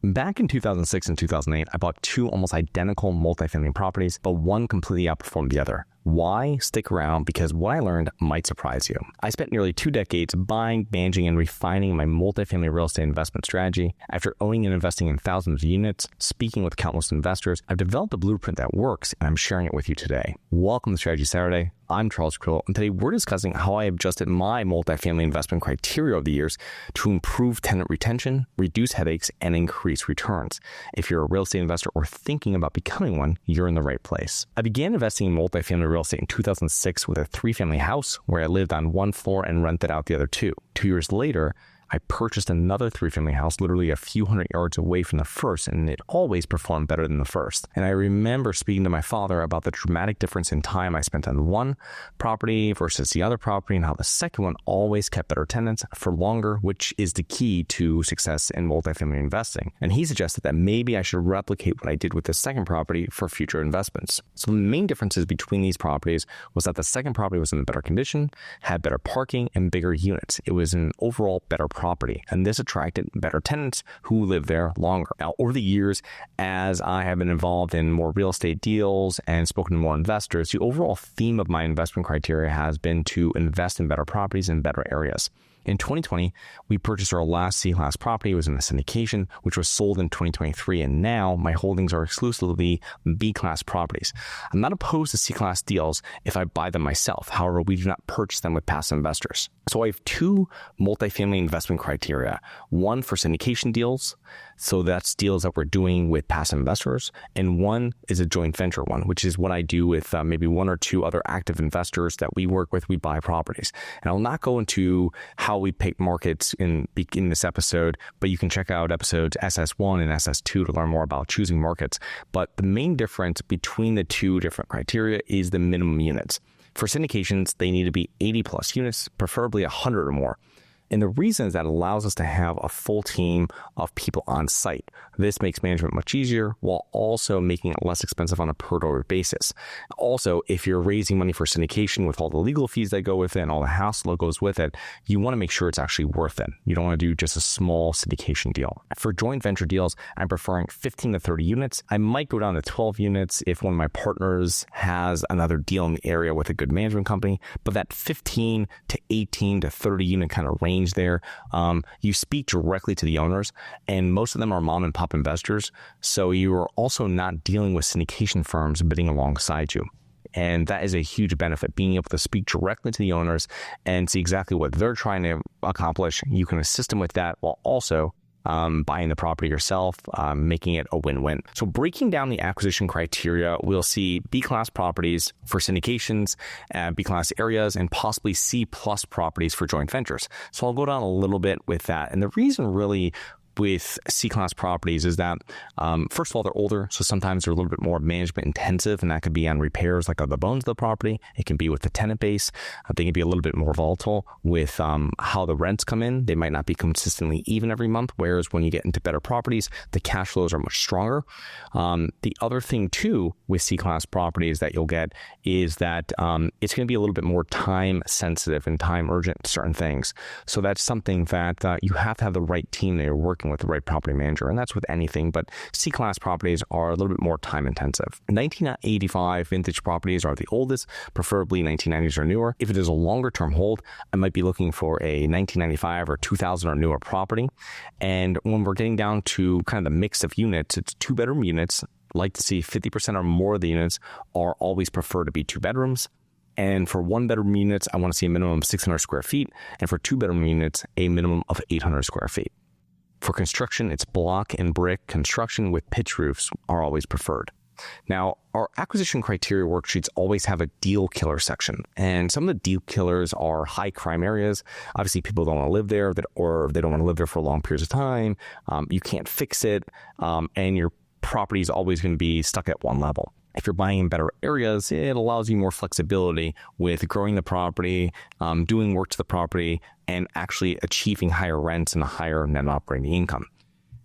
Back in 2006 and 2008, I bought two almost identical multifamily properties, but one completely outperformed the other. Why? Stick around, because what I learned might surprise you. I spent nearly 2 decades buying, managing, and refining my multifamily real estate investment strategy. After owning and investing in thousands of units, speaking with countless investors, I've developed a blueprint that works, and I'm sharing it with you today. Welcome to Strategy Saturday. I'm Charles Carillo, and today we're discussing how I adjusted my multifamily investment criteria over the years to improve tenant retention, reduce headaches, and increase returns. If you're a real estate investor or thinking about becoming one, you're in the right place. I began investing in multifamily real estate in 2006 with a 3-family house where I lived on one floor and rented out the other 2. 2 years later, I purchased another 3-family house literally a few hundred yards away from the first, and it always performed better than the first. And I remember speaking to my father about the dramatic difference in time I spent on one property versus the other property, and how the second one always kept better tenants for longer, which is the key to success in multifamily investing. And he suggested that maybe I should replicate what I did with the second property for future investments. So the main differences between these properties was that the second property was in better condition, had better parking, and bigger units. It was an overall better property, and this attracted better tenants who live there longer. Now, over the years, as I have been involved in more real estate deals and spoken to more investors, the overall theme of my investment criteria has been to invest in better properties in better areas. In 2020, we purchased our last C-Class property. It was in a syndication, which was sold in 2023, and now my holdings are exclusively B-Class properties. I'm not opposed to C-Class deals if I buy them myself. However, we do not purchase them with passive investors. So I have 2 multifamily investment criteria. One for syndication deals, so that's deals that we're doing with passive investors, and one is a joint venture one, which is what I do with maybe 1 or 2 other active investors that we work with. We buy properties. And I'll not go into how we pick markets in this episode, but you can check out episodes SS1 and SS2 to learn more about choosing markets. But the main difference between the 2 different criteria is the minimum units. For syndications, they need to be 80 plus units, preferably 100 or more. And the reason is that allows us to have a full team of people on site. This makes management much easier while also making it less expensive on a per door basis. Also, if you're raising money for syndication with all the legal fees that go with it and all the hassle that goes with it, you want to make sure it's actually worth it. You don't want to do just a small syndication deal. For joint venture deals, I'm preferring 15 to 30 units. I might go down to 12 units if one of my partners has another deal in the area with a good management company, but that 15 to 18 to 30 unit kind of range there, you speak directly to the owners, and most of them are mom and pop investors, so you are also not dealing with syndication firms bidding alongside you. And that is a huge benefit, being able to speak directly to the owners and see exactly what they're trying to accomplish. You can assist them with that while also buying the property yourself, making it a win-win. So breaking down the acquisition criteria, we'll see B-Class properties for syndications, B-Class areas, and possibly C-plus properties for joint ventures. So I'll go down a little bit with that. And the reason really with C-Class properties is that, first of all, they're older, so sometimes they're a little bit more management intensive, and that could be on repairs like on the bones of the property. It can be with the tenant base. They can be a little bit more volatile with how the rents come in. They might not be consistently even every month, whereas when you get into better properties, the cash flows are much stronger. The other thing too with C-Class properties that you'll get is that it's going to be a little bit more time sensitive and time urgent to certain things. So that's something that you have to have the right team that you're working with, the right property manager, and that's with anything, but C-Class properties are a little bit more time intensive. 1985 vintage properties are the oldest, preferably 1990s or newer. If it is a longer term hold, I might be looking for a 1995 or 2000 or newer property. And when we're getting down to kind of the mix of units, it's 2-bedroom units. Like to see 50% or more of the units are always preferred to be 2 bedrooms. And for 1-bedroom units, I want to see a minimum of 600 square feet. And for 2-bedroom units, a minimum of 800 square feet. For construction, it's block and brick construction with pitch roofs are always preferred. Now, our acquisition criteria worksheets always have a deal killer section, and some of the deal killers are high crime areas. Obviously, people don't want to live there, or they don't want to live there for long periods of time. You can't fix it, and your property is always going to be stuck at one level. If you're buying in better areas, it allows you more flexibility with growing the property, doing work to the property, and actually achieving higher rents and a higher net operating income.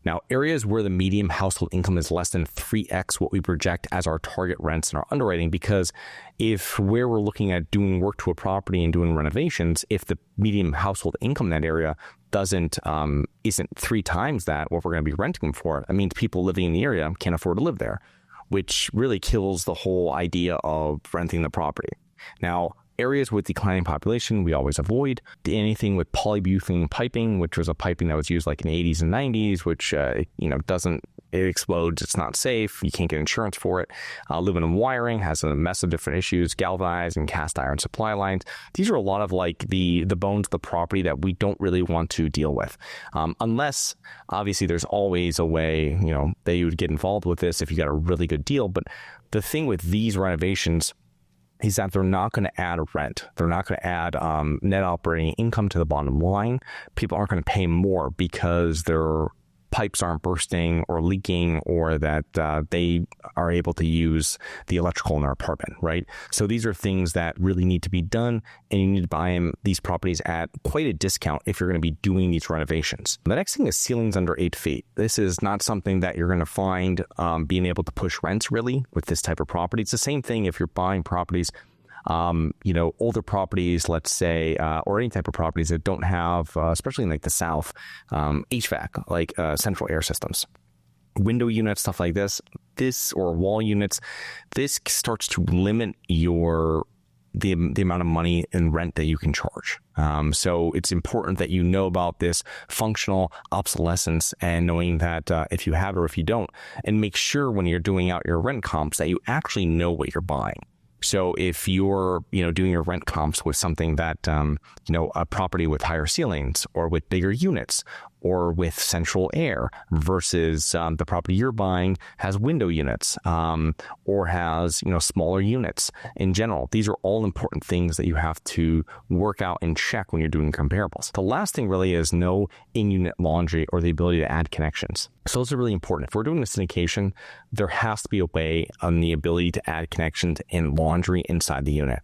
Now, areas where the median household income is less than 3x what we project as our target rents in our underwriting, because if where we're looking at doing work to a property and doing renovations, if the median household income in that area isn't 3 times that what we're going to be renting them for, that means people living in the area can't afford to live there, which really kills the whole idea of renting the property. Now, areas with declining population, we always avoid. Anything with polybutane piping, which was a piping that was used like in the 80s and 90s, which, it explodes, it's not safe, you can't get insurance for it. Aluminum wiring has a mess of different issues, galvanized and cast iron supply lines. These are a lot of like the bones of the property that we don't really want to deal with. Unless, obviously, there's always a way, that you would get involved with this if you got a really good deal. But the thing with these renovations is that they're not going to add rent. They're not going to add net operating income to the bottom line. People aren't going to pay more because their pipes aren't bursting or leaking, or that they are able to use the electrical in their apartment, right? So these are things that really need to be done, and you need to buy these properties at quite a discount if you're going to be doing these renovations. The next thing is ceilings under 8 feet. This is not something that you're going to find being able to push rents really with this type of property. It's the same thing if you're buying properties, older properties, let's say, or any type of properties that don't have, especially in like the South, HVAC, like central air systems, window units, stuff like this, or wall units. This starts to limit the amount of money in rent that you can charge. So it's important that you know about this functional obsolescence and knowing that if you have it or if you don't, and make sure when you're doing out your rent comps that you actually know what you're buying. So if you're, doing your rent comps with something that, a property with higher ceilings or with bigger units or with central air versus the property you're buying has window units or has, smaller units in general. These are all important things that you have to work out and check when you're doing comparables. The last thing really is no in-unit laundry or the ability to add connections. So those are really important. If we're doing a syndication, there has to be a way on the ability to add connections and laundry inside the unit.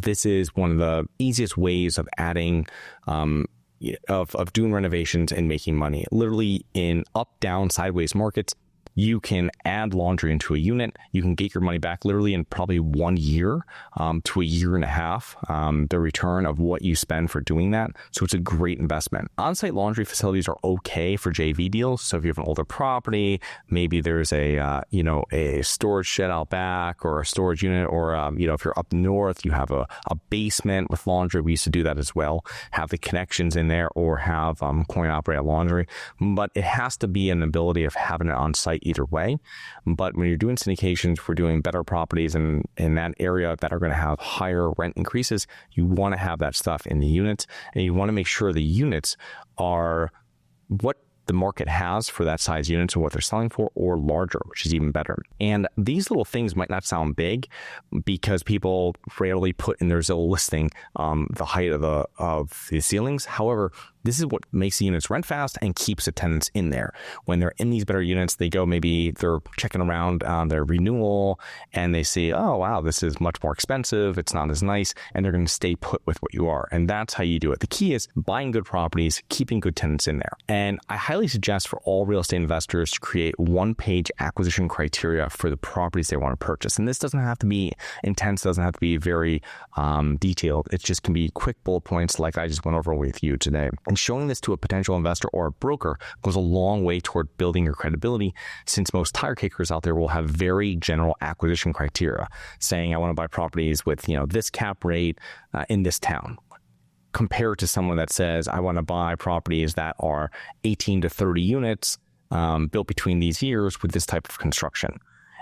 This is one of the easiest ways of adding of doing renovations and making money. Literally in up, down, sideways markets, you can add laundry into a unit. You can get your money back literally in probably 1 year to a year and a half, the return of what you spend for doing that. So it's a great investment. On-site laundry facilities are okay for JV deals. So if you have an older property, maybe there's a storage shed out back or a storage unit, or if you're up north, you have a basement with laundry. We used to do that as well. Have the connections in there or have coin-operated laundry. But it has to be an ability of having it on site either way. But when you're doing syndications, we're doing better properties in that area that are going to have higher rent increases. You want to have that stuff in the units, and you want to make sure the units are what the market has for that size units and what they're selling for, or larger, which is even better. And these little things might not sound big because people rarely put in their Zillow listing the height of the ceilings. However, this is what makes the units rent fast and keeps the tenants in there. When they're in these better units, maybe they're checking around on their renewal and they see, oh, wow, this is much more expensive. It's not as nice. And they're going to stay put with what you are. And that's how you do it. The key is buying good properties, keeping good tenants in there. And I highly suggest for all real estate investors to create one-page acquisition criteria for the properties they want to purchase. And this doesn't have to be intense, doesn't have to be very detailed. It just can be quick bullet points like I just went over with you today. And showing this to a potential investor or a broker goes a long way toward building your credibility, since most tire kickers out there will have very general acquisition criteria saying, I want to buy properties with, this cap rate in this town, compared to someone that says, I want to buy properties that are 18 to 30 units built between these years with this type of construction.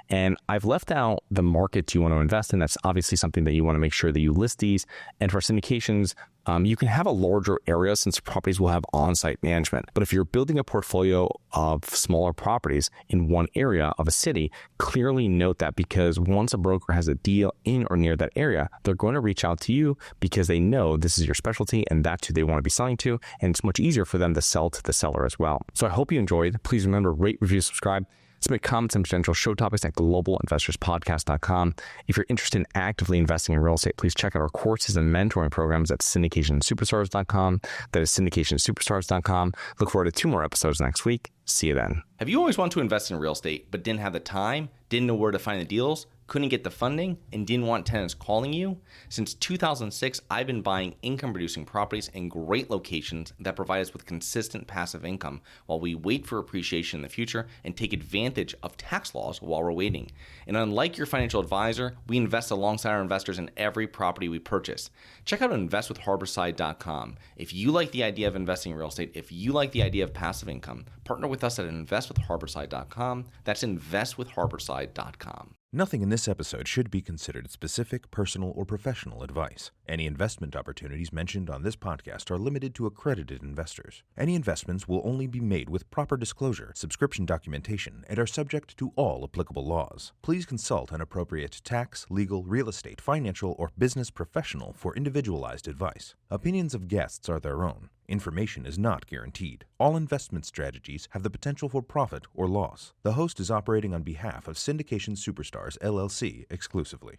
And I've left out the markets you want to invest in. That's obviously something that you want to make sure that you list these. And for syndications, you can have a larger area since properties will have on-site management. But if you're building a portfolio of smaller properties in one area of a city, clearly note that, because once a broker has a deal in or near that area, they're going to reach out to you because they know this is your specialty and that's who they want to be selling to. And it's much easier for them to sell to the seller as well. So I hope you enjoyed. Please remember, rate, review, subscribe. Submit comments and potential show topics at globalinvestorspodcast.com. If you're interested in actively investing in real estate, please check out our courses and mentoring programs at syndicationsuperstars.com. That is syndicationsuperstars.com. Look forward to 2 more episodes next week. See you then. Have you always wanted to invest in real estate but didn't have the time, didn't know where to find the deals, couldn't get the funding, and didn't want tenants calling you? Since 2006, I've been buying income-producing properties in great locations that provide us with consistent passive income while we wait for appreciation in the future and take advantage of tax laws while we're waiting. And unlike your financial advisor, we invest alongside our investors in every property we purchase. Check out investwithharborside.com. If you like the idea of investing in real estate, if you like the idea of passive income, partner with us at investwithharborside.com. That's investwithharborside.com. Nothing in this episode should be considered specific, personal, or professional advice. Any investment opportunities mentioned on this podcast are limited to accredited investors. Any investments will only be made with proper disclosure, subscription documentation, and are subject to all applicable laws. Please consult an appropriate tax, legal, real estate, financial, or business professional for individualized advice. Opinions of guests are their own. Information is not guaranteed. All investment strategies have the potential for profit or loss. The host is operating on behalf of Syndication Superstars, LLC exclusively.